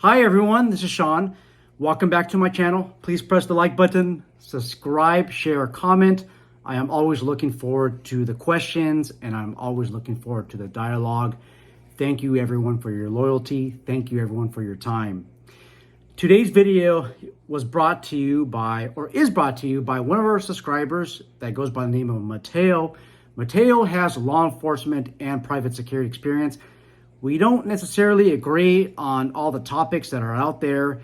Hi everyone, this is Sean. Welcome back to my channel. Please press the like button, subscribe, share, or comment. I am always looking forward to the questions and I'm always looking forward to the dialogue. Thank you everyone for your loyalty. Thank you everyone for your time. Today's video was brought to you by, or is brought to you by one of our subscribers that goes by the name of Micheal. Micheal has law enforcement and private security experience. We don't necessarily agree on all the topics that are out there.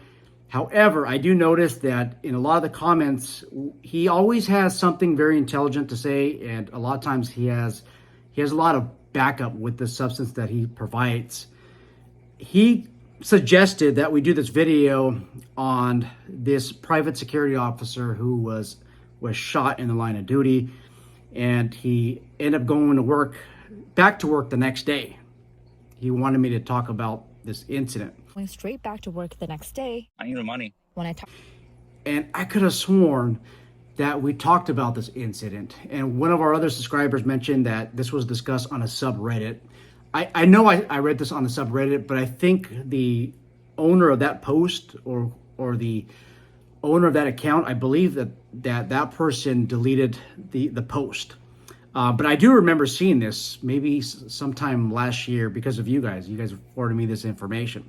However, I do notice that in a lot of the comments, he always has something very intelligent to say, and a lot of times he has a lot of backup with the substance that he provides. He suggested that we do this video on this private security officer who was shot in the line of duty, and he ended up going to back to work the next day. He wanted me to talk about this incident. Going straight back to work the next day. I need the money. And I could have sworn that we talked about this incident. And one of our other subscribers mentioned that this was discussed on a subreddit. I know I read this on the subreddit, but I think the owner of that post or the owner of that account, I believe that person deleted the post. But I do remember seeing this maybe sometime last year because of you guys. You guys forwarded me this information.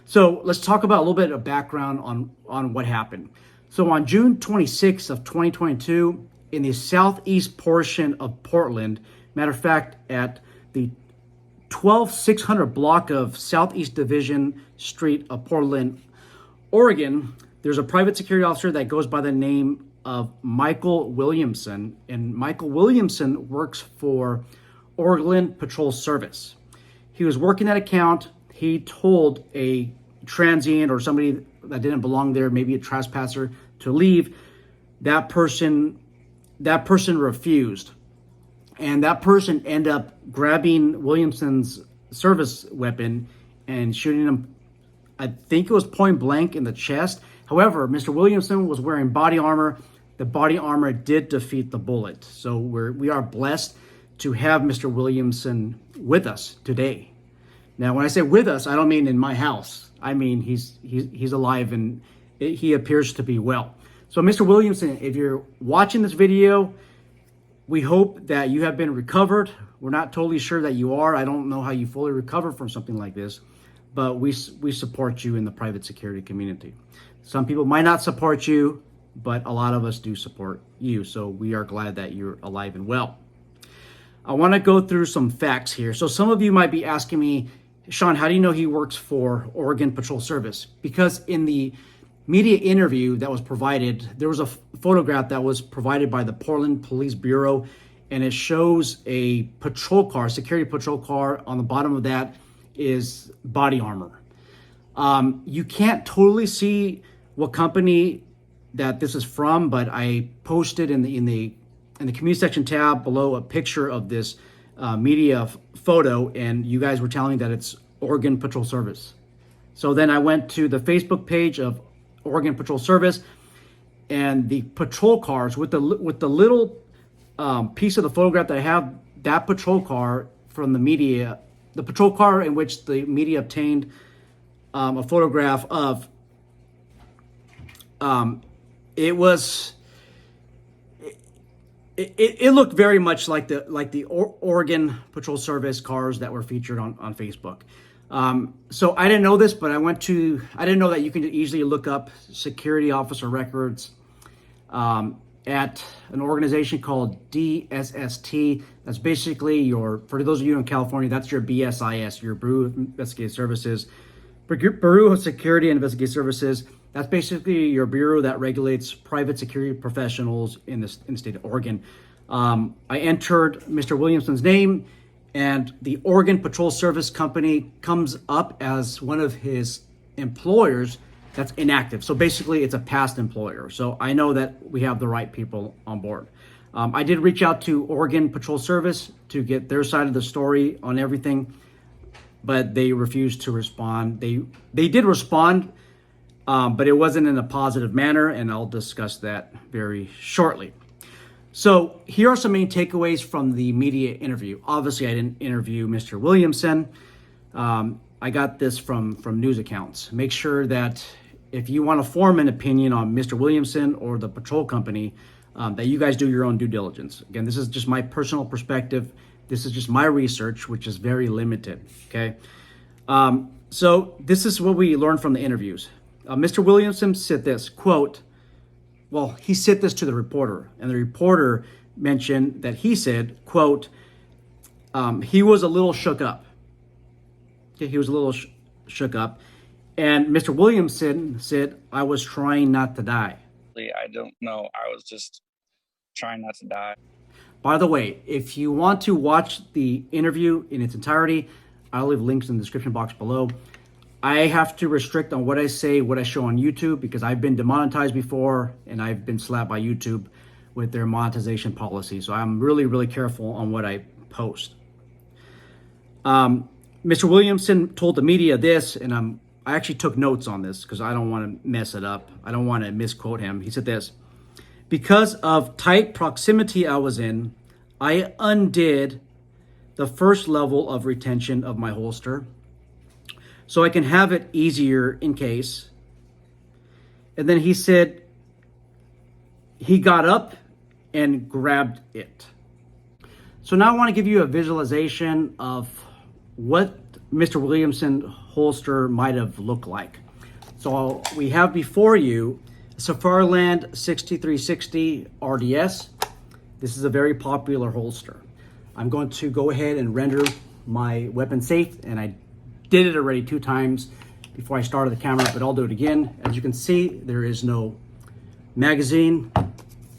So let's talk about a little bit of background on what happened. So on June 26th of 2022, in the southeast portion of Portland, matter of fact, at the 12600 block of Southeast Division Street of Portland, Oregon, there's a private security officer that goes by the name of Micheal Williamson, and Micheal Williamson works for Oregon Patrol Service. He was working that account. He told a transient or somebody that didn't belong there, maybe a trespasser, to leave. That person refused, and that person ended up grabbing Williamson's service weapon and shooting him. I think it was point blank in the chest. However, Mr. Williamson was wearing body armor. The body armor did defeat the bullet. So we are blessed to have Mr. Williamson with us today. Now, when I say with us, I don't mean in my house. I mean he's alive and he appears to be well. So Mr. Williamson, if you're watching this video, we hope that you have been recovered. We're not totally sure that you are. I don't know how you fully recover from something like this, but we support you in the private security community. Some people might not support you, but a lot of us do support you. So we are glad that you're alive and well. I want to go through some facts here. So some of you might be asking me, Sean, how do you know he works for Oregon Patrol Service? Because in the media interview that was provided, there was a photograph that was provided by the Portland Police Bureau, and it shows a patrol car, security patrol car. On the bottom of that is body armor. You can't totally see what company that this is from, but I posted in the community section tab below a picture of this media photo, and you guys were telling me that it's Oregon Patrol Service. So then I went to the Facebook page of Oregon Patrol Service, and the patrol cars with the little piece of the photograph that I have, that patrol car from the media, the patrol car in which the media obtained a photograph of. It looked very much like the Oregon Patrol Service cars that were featured on Facebook. So I didn't know this, but I didn't know that you can easily look up security officer records at an organization called DSST. That's basically for those of you in California, that's your BSIS, your Bureau of Investigative Services, Bureau of Security and Investigative Services. That's basically your bureau that regulates private security professionals in the state of Oregon. I entered Mr. Williamson's name, and the Oregon Patrol Service Company comes up as one of his employers that's inactive. So basically, it's a past employer. So I know that we have the right people on board. I did reach out to Oregon Patrol Service to get their side of the story on everything, but they refused to respond. They did respond, but it wasn't in a positive manner, and I'll discuss that very shortly. So here are some main takeaways from the media interview. Obviously, I didn't interview Mr. Williamson. I I got this from news accounts. Make sure that if you want to form an opinion on Mr. Williamson or the patrol company, that you guys do your own due diligence. Again, this is just my personal perspective. This is just my research, which is very limited, okay? So this is what we learned from the interviews. Mr. Williamson said this, quote, well, he said this to the reporter, and the reporter mentioned that he said, quote, he was a little shook up. Okay, he was a little shook up. And Mr. Williamson said, I was trying not to die. I don't know. I was just trying not to die. By the way, if you want to watch the interview in its entirety, I'll leave links in the description box below. I have to restrict on what I say, what I show on YouTube, because I've been demonetized before and I've been slapped by YouTube with their monetization policy. So I'm really, really careful on what I post. Mr. Williamson told the media this, and I actually took notes on this because I don't want to mess it up. I don't want to misquote him. He said this, because of tight proximity I was in, I undid the first level of retention of my holster so I can have it easier in case. And then he said he got up and grabbed it. So now I want to give you a visualization of what Mr. Williamson holster might have looked like. So we have before you Safariland 6360 RDS. This is a very popular holster. I'm going to go ahead and render my weapon safe, and I did it already 2 times before I started the camera, but I'll do it again. As you can see, there is no magazine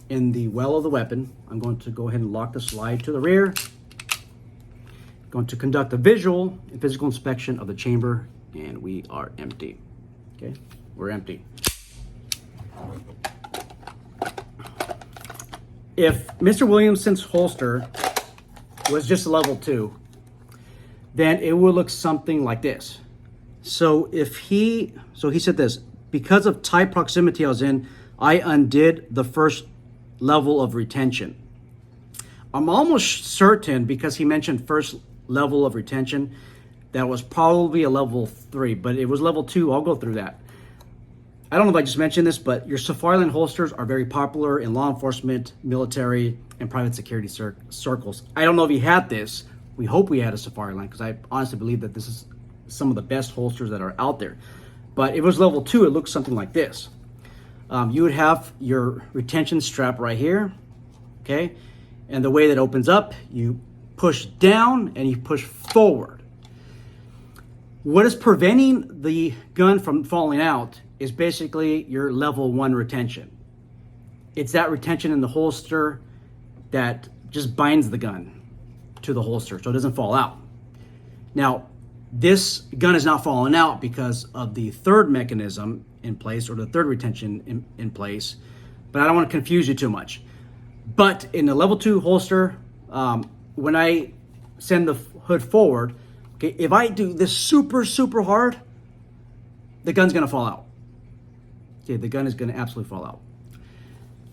in the well of the weapon. I'm going to go ahead and lock the slide to the rear. Going to conduct a visual and physical inspection of the chamber, and we are empty. Okay, we're empty. If Mr. Williamson's holster was just level 2, then it would look something like this. So he said this, because of tight proximity I was in, I undid the first level of retention. I'm almost certain, because he mentioned first level of retention, that was probably a level 3, but it was level 2. I'll go through that. I don't know if I just mentioned this, but your Safariland holsters are very popular in law enforcement, military, and private security circles. I don't know if he had this. We hope we had a Safariland, because I honestly believe that this is some of the best holsters that are out there. But if it was level 2, it looks something like this. You would have your retention strap right here, okay? And the way that opens up, you push down and you push forward. What is preventing the gun from falling out is basically your level 1 retention. It's that retention in the holster that just binds the gun to the holster so it doesn't fall out. Now, this gun is not falling out because of the third mechanism in place, or the third retention in place, but I don't want to confuse you too much. But in the level 2 holster, when I send the hood forward, okay, if I do this super, super hard, the gun's gonna fall out. Okay, the gun is gonna absolutely fall out.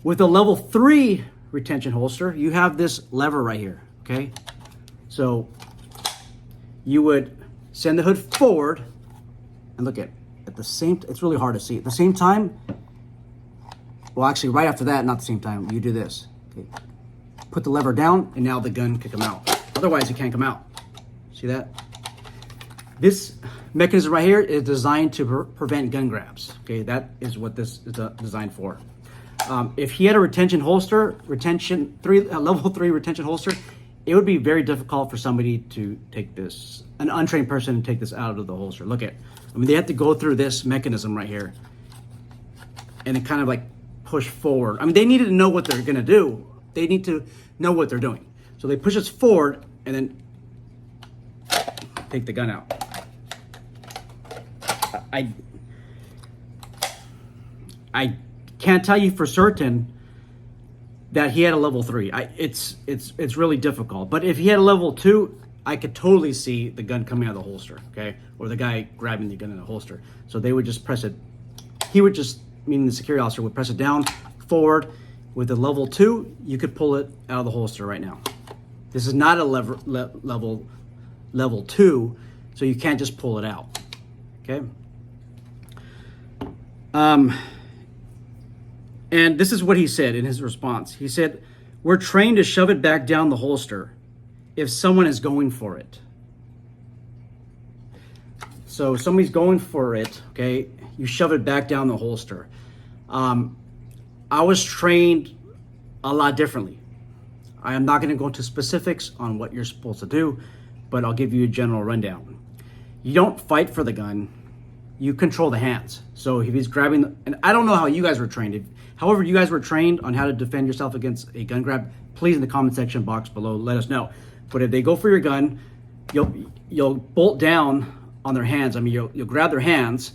With a level 3 retention holster, you have this lever right here, okay? So you would send the hood forward, and look at the same, it's really hard to see. At the same time, well, actually right after that, not the same time, you do this, okay? Put the lever down, and now the gun can come out. Otherwise, it can't come out. See that? This mechanism right here is designed to prevent gun grabs. Okay, that is what this is designed for. If he had a retention holster, level 3 retention holster, it would be very difficult for somebody to take this, an untrained person, to take this out of the holster. Look at, I mean, they have to go through this mechanism right here, and it kind of like push forward. I mean, they needed to know what they're gonna do. They need to know what they're doing. So they push us forward and then take the gun out. I can't tell you for certain that he had a level 3. It's really difficult. But if he had a level 2, I could totally see the gun coming out of the holster, okay? Or the guy grabbing the gun in the holster. So they would just press it. He would just, meaning the security officer, would press it down, forward. With the level 2, you could pull it out of the holster right now. This is not a level 2. So you can't just pull it out. Okay. And this is what he said in his response. He said, "We're trained to shove it back down the holster if someone is going for it." So if somebody's going for it, okay, you shove it back down the holster. I was trained a lot differently. I am not going to go into specifics on what you're supposed to do, but I'll give you a general rundown. You don't fight for the gun. You control the hands. So if he's grabbing, and I don't know how you guys were trained. However you guys were trained on how to defend yourself against a gun grab, please in the comment section box below, let us know. But if they go for your gun, you'll bolt down on their hands. I mean, you'll grab their hands,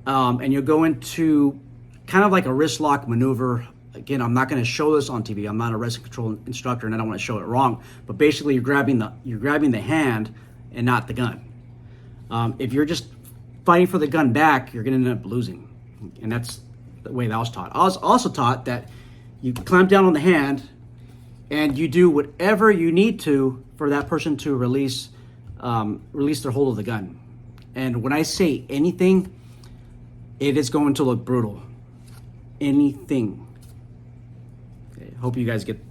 and you'll go into kind of like a wrist lock maneuver. Again, I'm not going to show this on TV. I'm not a wrestling control instructor, and I don't want to show it wrong. But basically, you're grabbing the hand and not the gun. If you're just fighting for the gun back, you're going to end up losing, and that's the way that I was taught. I was also taught that you clamp down on the hand, and you do whatever you need to for that person to release their hold of the gun. And when I say anything, it is going to look brutal. Anything. Okay, hope you guys get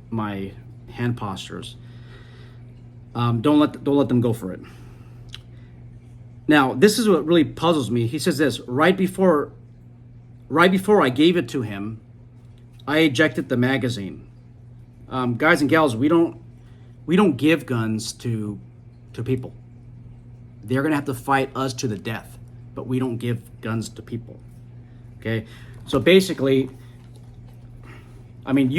my hand postures. Don't let them go for it. Now, this is what really puzzles me. He says this: right before I gave it to him, I ejected the magazine. Guys and gals, we don't give guns to people. They're gonna have to fight us to the death, but we don't give guns to people. Okay, so basically, I mean,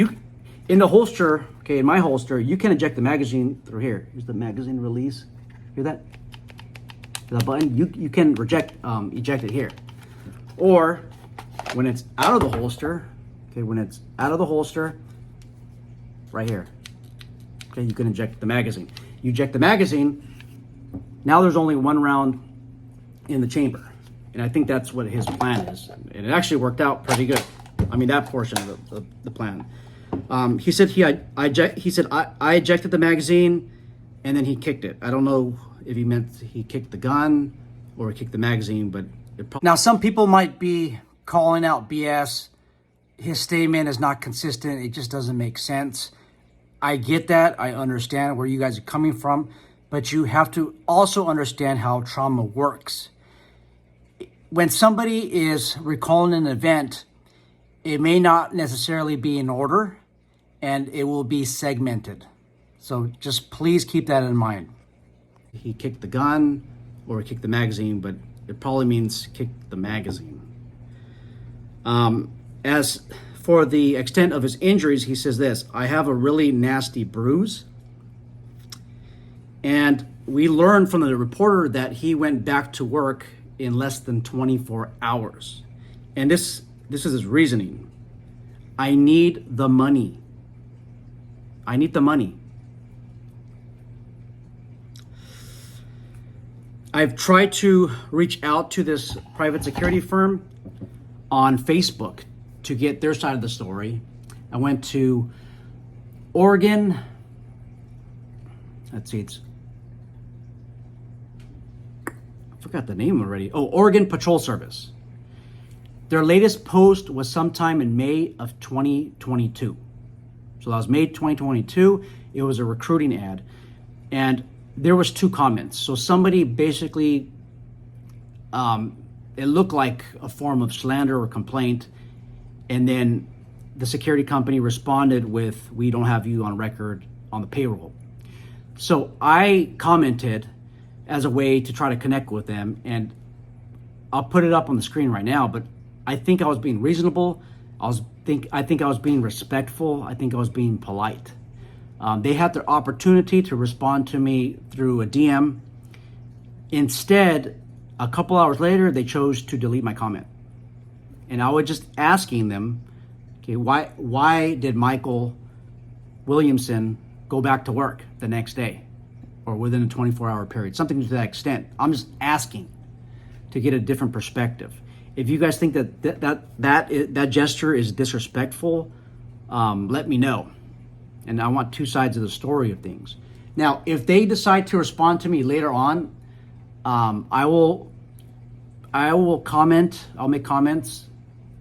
in the holster, okay, in my holster, you can eject the magazine through here. Here's the magazine release. Hear that? The button. You can eject it here, or when it's out of the holster. Okay, when it's out of the holster, right here. Okay, you can eject the magazine. You eject the magazine. Now there's only one round in the chamber, and I think that's what his plan is. And it actually worked out pretty good. I mean, that portion of the plan. He said I ejected the magazine, and then he kicked it. I don't know if he meant he kicked the gun or he kicked the magazine, but now some people might be calling out BS. His statement is not consistent. It just doesn't make sense. I get that. I understand where you guys are coming from, but you have to also understand how trauma works. When somebody is recalling an event, it may not necessarily be in order, and it will be segmented. So just please keep that in mind. He kicked the gun or he kicked the magazine, but it probably means kick the magazine. As for the extent of his injuries, he says this: I have a really nasty bruise. And we learned from the reporter that he went back to work in less than 24 hours. And this is his reasoning. I need the money. I need the money. I've tried to reach out to this private security firm on Facebook to get their side of the story. I went to Oregon. Let's see, I forgot the name already. Oh, Oregon Patrol Service. Their latest post was sometime in May of 2022. So that was May 2022. It was a recruiting ad. And there was 2 comments. So somebody basically, it looked like a form of slander or complaint. And then the security company responded with, "We don't have you on record on the payroll." So I commented as a way to try to connect with them. And I'll put it up on the screen right now, but I think I was being reasonable. I think I was being respectful. I think I was being polite. They had their opportunity to respond to me through a DM. Instead, a couple hours later, they chose to delete my comment. And I was just asking them, okay, why did Micheal Williamson go back to work the next day or within a 24-hour period? Something to that extent. I'm just asking to get a different perspective. If you guys think that gesture is disrespectful, let me know. And I want 2 sides of the story of things. Now, if they decide to respond to me later on, I will comment. I'll make comments,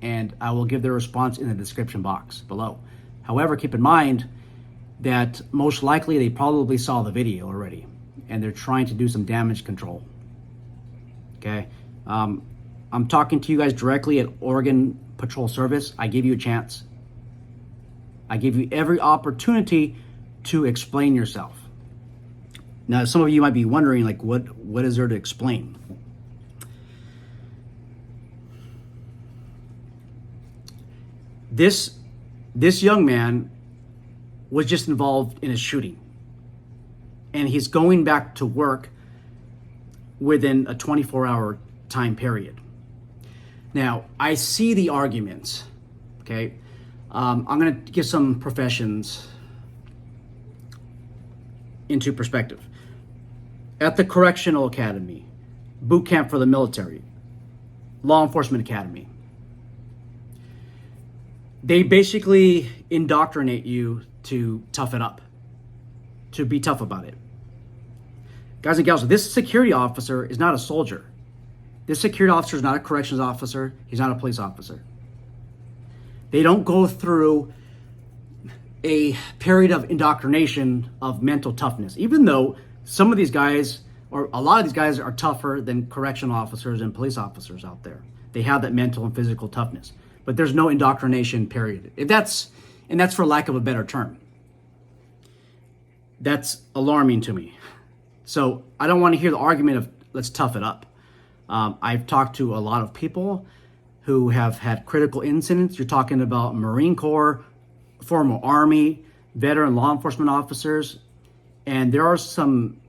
and I will give their response in the description box below. However, keep in mind that most likely they probably saw the video already, and they're trying to do some damage control. Okay, I'm talking to you guys directly at Oregon Patrol Service. I give you a chance. I give you every opportunity to explain yourself. Now, some of you might be wondering, like, what is there to explain? This young man was just involved in a shooting, and he's going back to work within a 24-hour time period. Now, I see the arguments, okay? I'm going to give some professions into perspective. At the Correctional Academy, boot camp for the military, law enforcement academy, they basically indoctrinate you to tough it up, to be tough about it. Guys and gals, this security officer is not a soldier. This security officer is not a corrections officer. He's not a police officer. They don't go through a period of indoctrination of mental toughness, even though some of these guys, or a lot of these guys, are tougher than correctional officers and police officers out there. They have that mental and physical toughness, but there's no indoctrination period. And that's for lack of a better term. That's alarming to me. So I don't want to hear the argument of let's tough it up. I've talked to a lot of people who have had critical incidents. You're talking about Marine Corps, former Army, veteran law enforcement officers, and there's some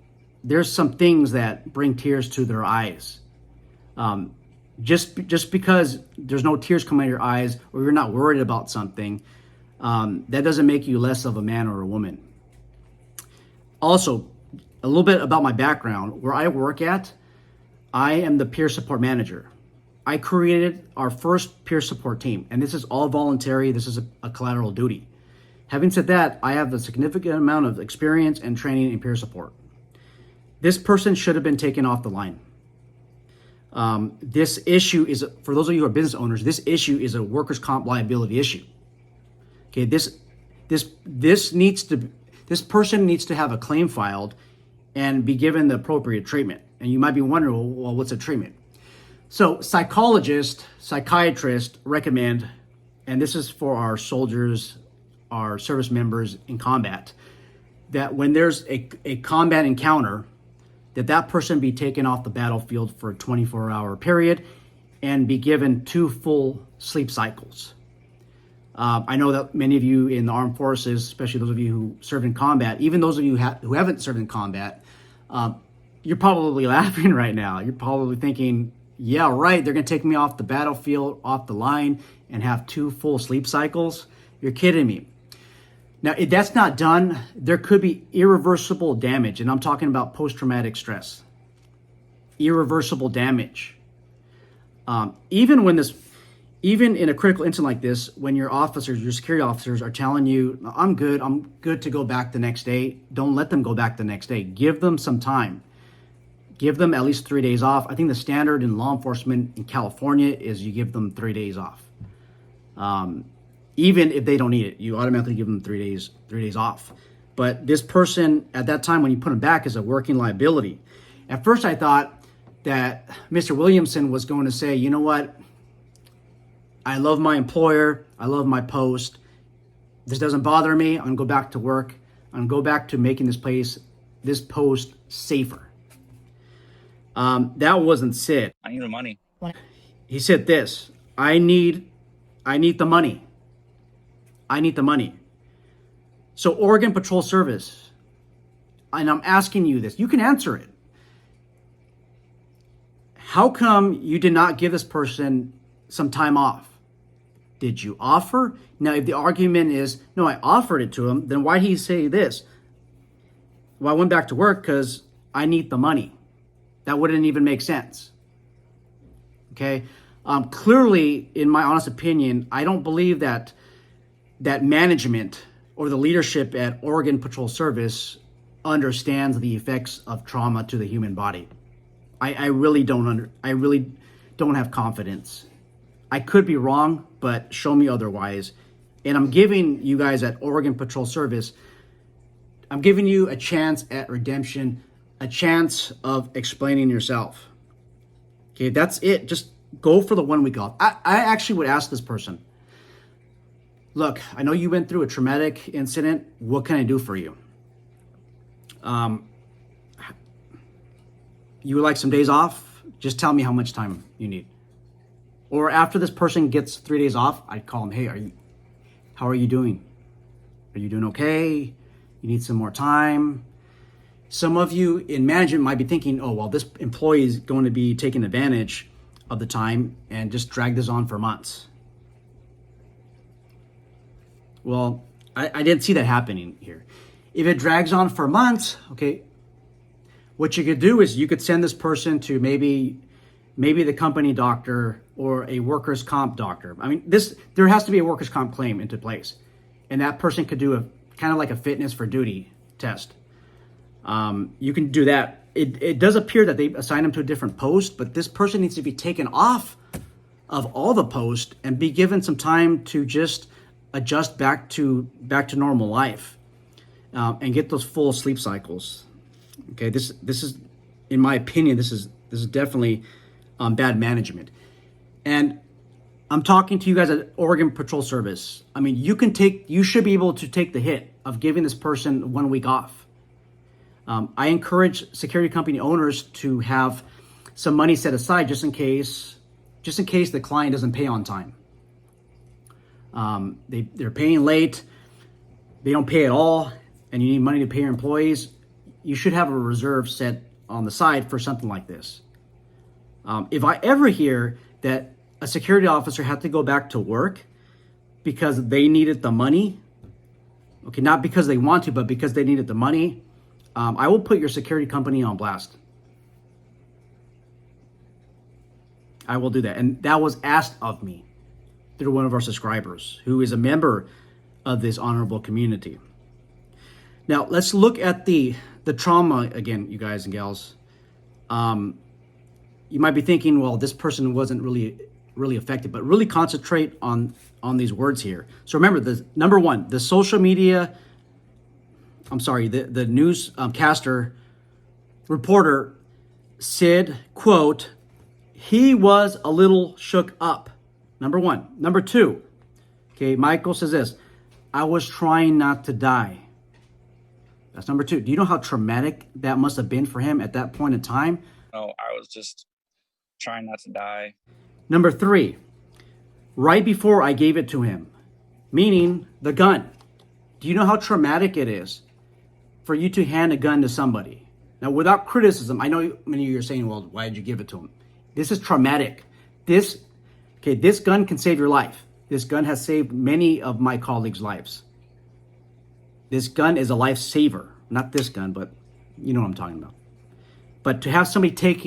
things that bring tears to their eyes. Just because there's no tears coming out of your eyes, or you're not worried about something, that doesn't make you less of a man or a woman. Also, a little bit about my background. Where I work at, I am the peer support manager. I created our first peer support team, and this is all voluntary. This is a collateral duty. Having said that, I have a significant amount of experience and training in peer support. This person should have been taken off the line. This issue is, for those of you who are business owners, this issue is a workers' comp liability issue. Okay, this person needs to have a claim filed and be given the appropriate treatment. And you might be wondering, well, what's a treatment? So psychologists, psychiatrists recommend, and this is for our soldiers, our service members in combat, that when there's a combat encounter, that person be taken off the battlefield for a 24-hour period and be given 2 full sleep cycles. I know that many of you in the armed forces, especially those of you who served in combat, even those of you who haven't served in combat, you're probably laughing right now. You're probably thinking, yeah, right, they're going to take me off the battlefield, off the line, and have 2 full sleep cycles? You're kidding me. Now, if that's not done, there could be irreversible damage, and I'm talking about post-traumatic stress. Irreversible damage. Even in a critical incident like this, when your security officers are telling you, I'm good to go back the next day, don't let them go back the next day. Give them some time. Give them at least 3 days off. I think the standard in law enforcement in California is you give them 3 days off. Even if they don't need it, you automatically give them 3 days off. But this person, at that time when you put them back, is a working liability. At first I thought that Mr. Williamson was going to say, you know what? I love my employer. I love my post. This doesn't bother me. I'm going to go back to work. I'm going to go back to making this post safer. That wasn't said. I need the money. He said this, I need the money. I need the money. So Oregon Patrol Service, and I'm asking you this, you can answer it. How come you did not give this person some time off? Did you offer? Now, if the argument is, no, I offered it to him, then why did he say this? Well, I went back to work because I need the money. That wouldn't even make sense. Okay? Clearly, in my honest opinion, I don't believe that management or the leadership at Oregon Patrol Service understands the effects of trauma to the human body. I really don't have confidence. I could be wrong, but show me otherwise. And I'm giving you guys at Oregon Patrol Service, I'm giving you a chance at redemption, a chance of explaining yourself. Okay, that's it. Just go for the 1 week off. I actually would ask this person, look, I know you went through a traumatic incident. What can I do for you? You would like some days off? Just tell me how much time you need. Or after this person gets 3 days off, I'd call them, hey, how are you doing? Are you doing okay? You need some more time? Some of you in management might be thinking, oh, well, this employee is going to be taking advantage of the time and just drag this on for months. Well, I didn't see that happening here. If it drags on for months, okay, what you could do is you could send this person to maybe the company doctor or a workers' comp doctor. I mean, there has to be a workers' comp claim into place. And that person could do a kind of like a fitness for duty test. You can do that. It does appear that they assign them to a different post, but this person needs to be taken off of all the posts and be given some time to just adjust back to normal life and get those full sleep cycles. Okay, this is, in my opinion, this is definitely bad management. And I'm talking to you guys at Oregon Patrol Service. I mean, you should be able to take the hit of giving this person 1 week off. I encourage security company owners to have some money set aside just in case the client doesn't pay on time. They're paying late, they don't pay at all, and you need money to pay your employees. You should have a reserve set on the side for something like this. If I ever hear that a security officer had to go back to work because they needed the money, okay, not because they want to, but because they needed the money, I will put your security company on blast. I will do that. And that was asked of me through one of our subscribers who is a member of this honorable community. Now, let's look at the trauma again, you guys and gals. You might be thinking, well, this person wasn't really affected, but really concentrate on these words here. So remember, number one, the social media, the news caster reporter said, quote, he was a little shook up. Number one. Number two, okay, Michael says this, I was trying not to die. That's number two. Do you know how traumatic that must have been for him at that point in time? No, I was just trying not to die. Number three, right before I gave it to him, meaning the gun. Do you know how traumatic it is for you to hand a gun to somebody? Now, without criticism, I know many of you are saying, well, why did you give it to him? This is traumatic. This gun can save your life. This gun has saved many of my colleagues' lives. This gun is a lifesaver. Not this gun, but you know what I'm talking about. But to have somebody take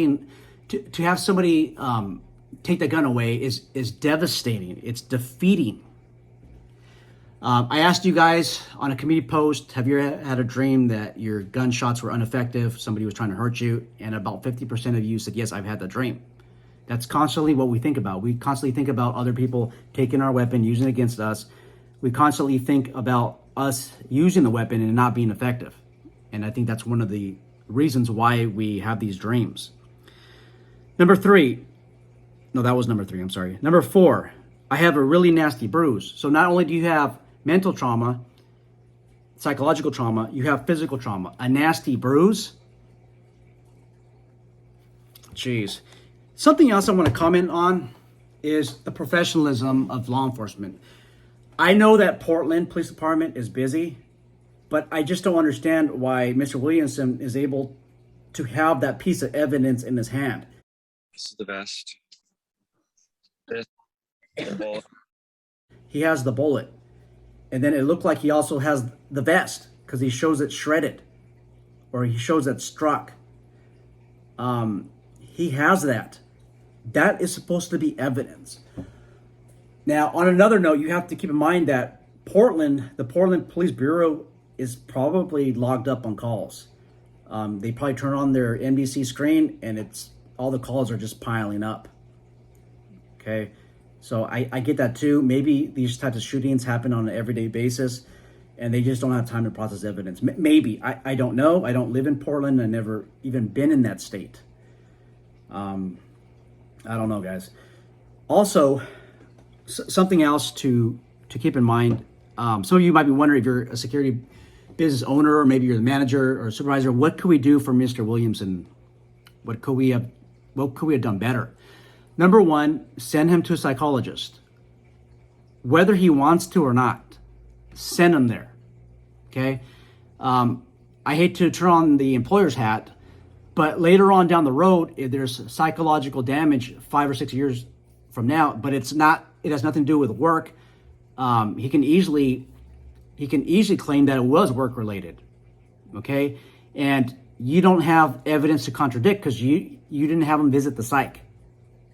the gun away is devastating. It's defeating. I asked you guys on a community post, have you ever had a dream that your gunshots were ineffective, somebody was trying to hurt you? And about 50% of you said, yes, I've had that dream. That's constantly what we think about. We constantly think about other people taking our weapon, using it against us. We constantly think about us using the weapon and not being effective. And I think that's one of the reasons why we have these dreams. Number three. No, that was number three. I'm sorry. Number four, I have a really nasty bruise. So not only do you have mental trauma, psychological trauma, you have physical trauma. A nasty bruise. Jeez. Something else I want to comment on is the professionalism of law enforcement. I know that Portland Police Department is busy, but I just don't understand why Mr. Williamson is able to have that piece of evidence in his hand. This is the best. The bullet. He has the bullet. And then it looked like he also has the vest because he shows it shredded or he shows it struck. He has that. That is supposed to be evidence. Now, on another note, you have to keep in mind that the Portland Police Bureau is probably logged up on calls. They probably turn on their NBC screen and all the calls are just piling up. Okay, so I get that too. Maybe these types of shootings happen on an everyday basis, and they just don't have time to process evidence. Maybe. I don't know. I don't live in Portland. I never even been in that state. I don't know, guys. Also, something else to keep in mind. Some of you might be wondering, if you're a security business owner, or maybe you're the manager or supervisor, what could we do for Mr. Williamson? What could we have done better? Number one, send him to a psychologist. Whether he wants to or not, send him there. Okay? I hate to turn on the employer's hat, but later on down the road, if there's psychological damage 5 or 6 years from now, but it has nothing to do with work, he can easily claim that it was work related. Okay? And you don't have evidence to contradict because you didn't have him visit the psych.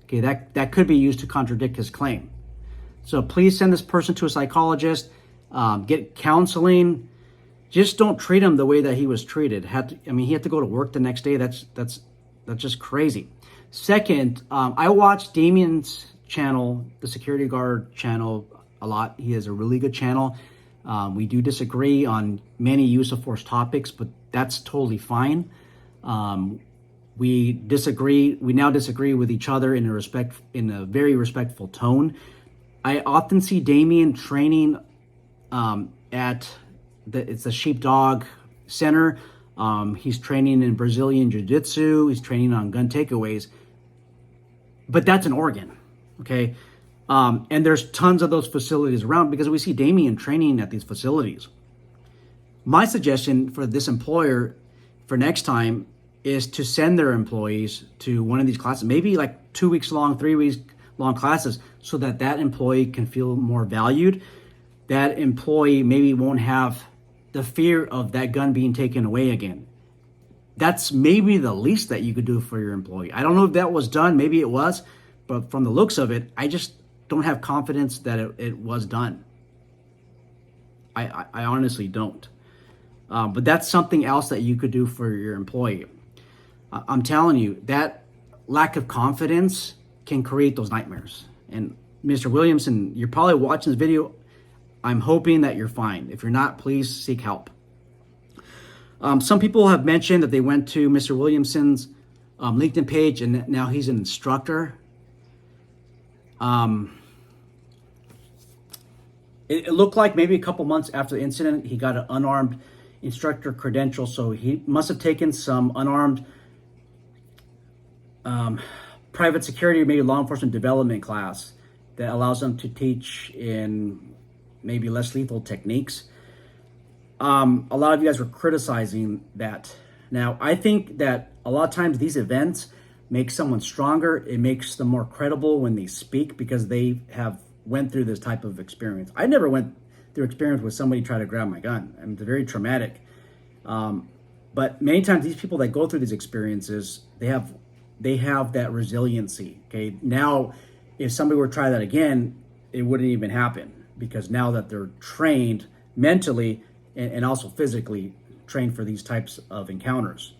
Okay, that could be used to contradict his claim. So please send this person to a psychologist, get counseling. Just don't treat him the way that he was treated. He had to go to work the next day. That's just crazy. Second, I watched Damien's channel, the security guard channel, a lot. He has a really good channel. We do disagree on many use of force topics, but that's totally fine. We now disagree with each other in a very respectful tone. I often see Damien training at it's the Sheepdog Center. He's training in Brazilian Jiu-Jitsu. He's training on gun takeaways. But that's in Oregon, okay? And there's tons of those facilities around because we see Damien training at these facilities. My suggestion for this employer for next time is to send their employees to one of these classes, maybe like 2 weeks long, 3 weeks long classes, so that employee can feel more valued. That employee maybe won't have the fear of that gun being taken away again. That's maybe the least that you could do for your employee. I don't know if that was done. Maybe it was, but from the looks of it, I just don't have confidence that it was done. I honestly don't. But that's something else that you could do for your employee. I'm telling you, that lack of confidence can create those nightmares. And Mr. Williamson, you're probably watching this video. I'm hoping that you're fine. If you're not, please seek help. Some people have mentioned that they went to Mr. Williamson's LinkedIn page and now he's an instructor. It looked like maybe a couple months after the incident, he got an unarmed instructor credential. So he must have taken some unarmed private security or maybe law enforcement development class that allows them to teach in maybe less lethal techniques. A lot of you guys were criticizing that. Now, I think that a lot of times these events make someone stronger. It makes them more credible when they speak because they have went through this type of experience. I never went through experience with somebody trying to grab my gun. It's very traumatic. But many times these people that go through these experiences, they have that resiliency. Okay, now if somebody were to try that again, it wouldn't even happen because now that they're trained mentally and also physically trained for these types of encounters.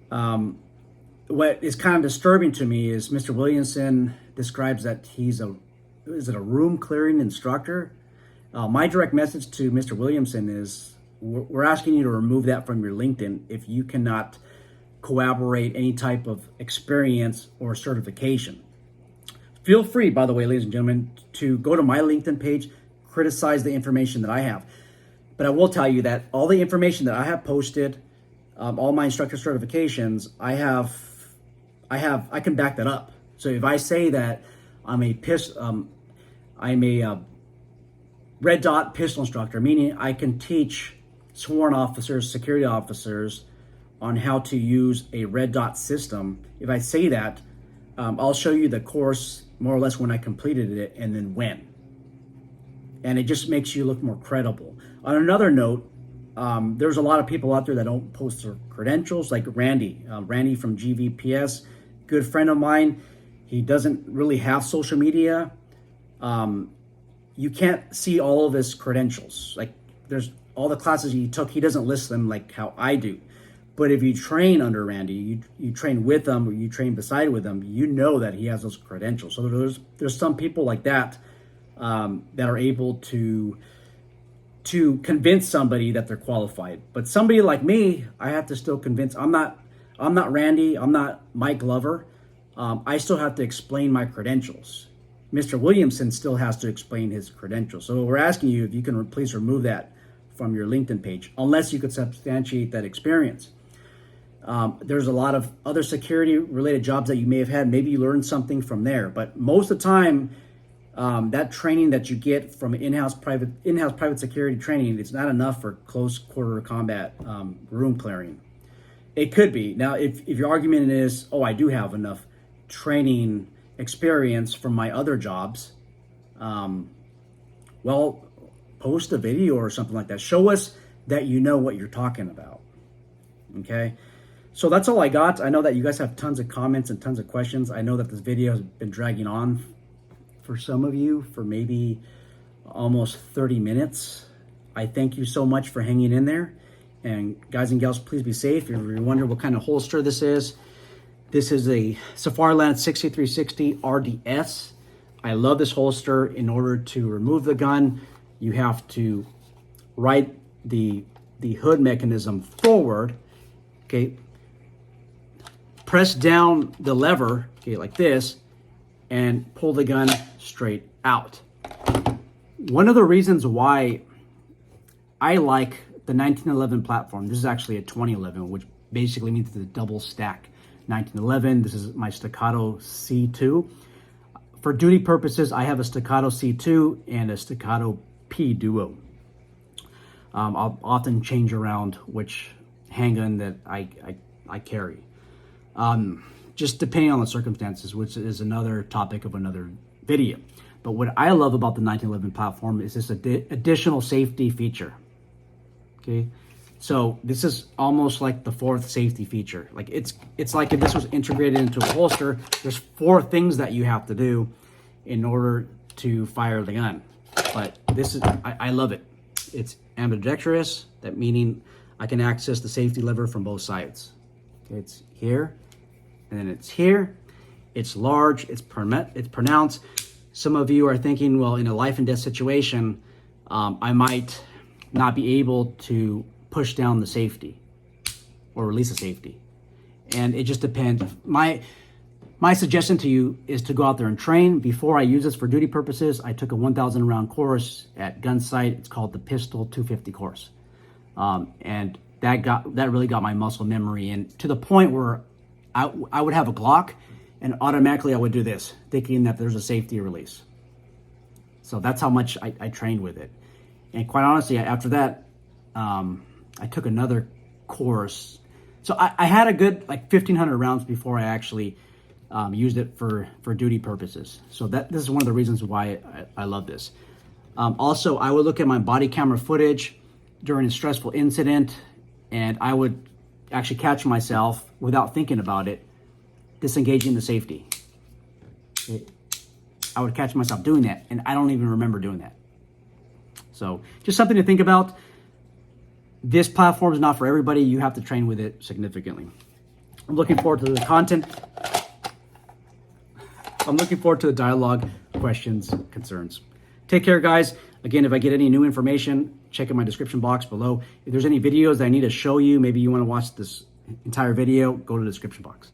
What is kind of disturbing to me is Mr. Williamson describes that he's a room clearing instructor. My direct message to Mr. Williamson is we're asking you to remove that from your LinkedIn if you cannot corroborate any type of experience or certification. Feel free, by the way, ladies and gentlemen, to go to my LinkedIn page, criticize the information that I have. But I will tell you that all the information that I have posted, all my instructor certifications, I can back that up. So if I say that I'm a red dot pistol instructor, meaning I can teach sworn officers, security officers on how to use a red dot system. If I say that, I'll show you the course more or less when I completed it and then when. And it just makes you look more credible. On another note, there's a lot of people out there that don't post their credentials, like Randy. Randy from GVPS, good friend of mine. He doesn't really have social media. You can't see all of his credentials. Like there's all the classes he took, he doesn't list them like how I do. But if you train under Randy, you train with him, or you train beside with him, you know that he has those credentials. So there's some people like that that are able to convince somebody that they're qualified. But somebody like me, I have to still convince. I'm not Randy. I'm not Mike Glover. I still have to explain my credentials. Mr. Williamson still has to explain his credentials. So we're asking you if you can please remove that from your LinkedIn page, unless you could substantiate that experience. There's a lot of other security related jobs that you may have had. Maybe you learned something from there, but most of the time, that training that you get from in-house private security training, it's not enough for close quarter combat room clearing. It could be. Now, if your argument is, oh, I do have enough training experience from my other jobs, well, post a video or something like that. Show us that you know what you're talking about. Okay? So that's all I got. I know that you guys have tons of comments and tons of questions. I know that this video has been dragging on for some of you for maybe almost 30 minutes. I thank you so much for hanging in there. And guys and gals, please be safe. If you wonder what kind of holster this is a Safariland 6360 RDS. I love this holster. In order to remove the gun, you have to right the hood mechanism forward, okay? Press down the lever, okay, like this, and pull the gun straight out. One of the reasons why I like the 1911 platform, this is actually a 2011, which basically means the double stack 1911. This is my Staccato C2. For duty purposes, I have a Staccato C2 and a Staccato P Duo. I'll often change around which handgun that I carry. Just depending on the circumstances, which is another topic of another video. But what I love about the 1911 platform is this additional safety feature. Okay, so this is almost like the fourth safety feature. Like it's like if this was integrated into a holster. There's 4 things that you have to do in order to fire the gun. But this is I love it. It's ambidextrous, that meaning I can access the safety lever from both sides. Okay, it's here, and then it's here. It's large, it's pronounced. Some of you are thinking, well, in a life and death situation, I might not be able to push down the safety or release the safety. And it just depends. My suggestion to you is to go out there and train. Before I use this for duty purposes, I took a 1,000 round course at Gunsight. It's called the Pistol 250 course. And that really got my muscle memory in to the point where I would have a Glock and automatically I would do this, thinking that there's a safety release. So that's how much I trained with it. And quite honestly, after that, I took another course. So I had a good 1,500 rounds before I actually used it for duty purposes. So this is one of the reasons why I love this. Also, I would look at my body camera footage during a stressful incident, and I would actually catch myself without thinking about it, disengaging the safety. I would catch myself doing that, and I don't even remember doing that. So just something to think about. This platform is not for everybody. You have to train with it significantly. I'm looking forward to the content. I'm looking forward to the dialogue, questions, concerns. Take care, guys. Again, if I get any new information, check in my description box below. If there's any videos that I need to show you, maybe you want to watch this entire video, go to the description box.